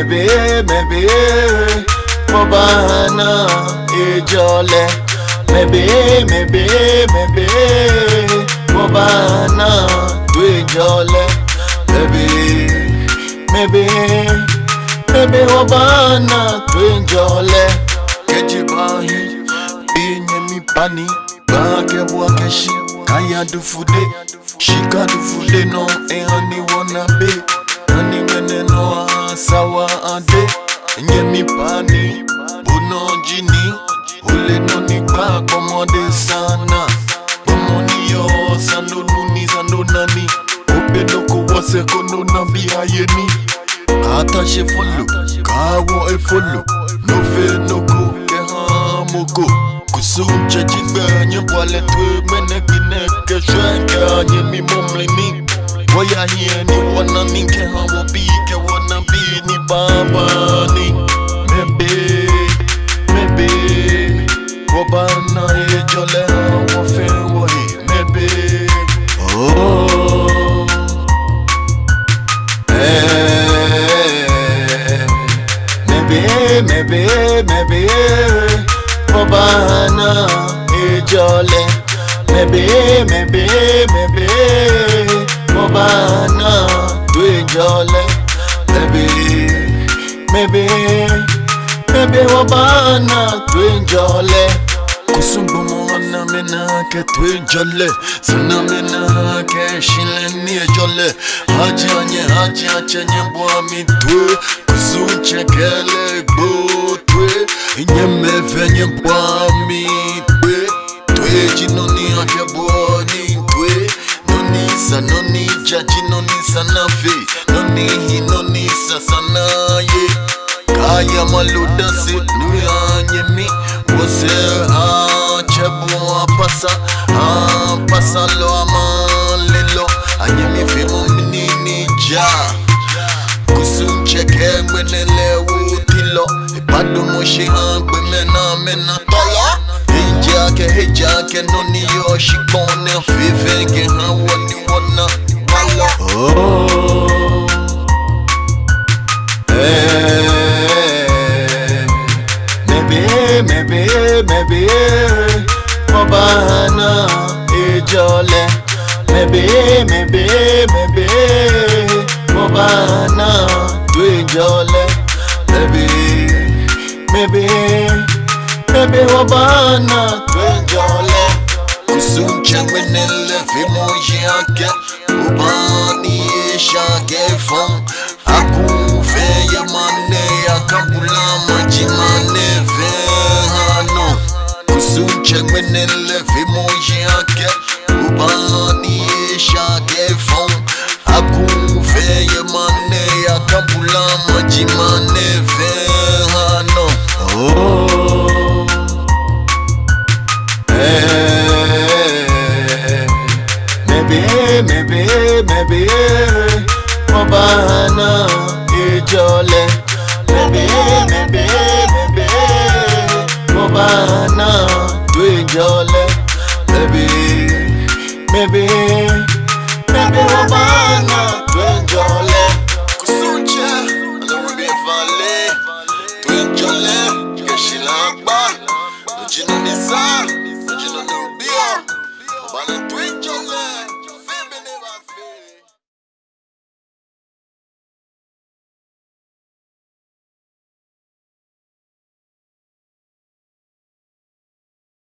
maybe, Mobana, Ejole. Maybe, Mobana, Ejole. Maybe, Mobana, Ejole. Kejibahi, Binyemi Pani, Bakebwa Keshi, Kaya do fude, Shika do fude no, honey wanna be, honey meneno, sawa ade, Nyemi Pani, Bono Jini, Ole no nipa, komode sana, Pomoni yo, sando nuni, sando nani, Obenoko wase kono nabi ayeni, Attache follow, Kawo e follow, no fe no go, Keha moko. Kusum chajigbe nye wale twe mene kine ke shwenke nye mi mumli ni Waya hiye ni wana ninke hawa bi ke wana bi ni baba ni Maybe Wabana ye jole hawa fe wahi Maybe Oh Maybe Mobana, Ejole. Maybe, Mobana, Ejole. Maybe, Mobana, Ejole. Kusumbu mwana mena ke Ejole. Sana mena ke shileni Ejole. Haji nye bwa mi twe. Kusum chekele gbo twe. Nyeme venye bwa mi twe. Twe jinoni ake bwa ni twe. Noni sa noni jaji noni sana fe. Noni hi noni sa sana ye. Kaya maluda se nuya nyemi. Wose chebu pasa lo amalelo. Anyemi fe mominini ja. Kusum cheke mwenele utilo. Bado moshi hangwe mena tola Hejake noni yo shikone Fifenge hawa ni wana wala Oh Maybe Mobana Ejole Maybe Mobana Ejole Maybe Wabana Ejole Kusunche wenele vimoji ake Ubani shake fong Aku feye mane ya kabula majimane vehano Kusunche wenele vimoji ake Ubani shake fong Aku feye mane ya kabula majimane vehano Oh Maybe Mobana Ejole Maybe Mobana Ejole Maybe Mobana Ejole Kusunche Alawebe vale Ejole Keshilakba Ojino nisa Ojino nubia Mobana Ejole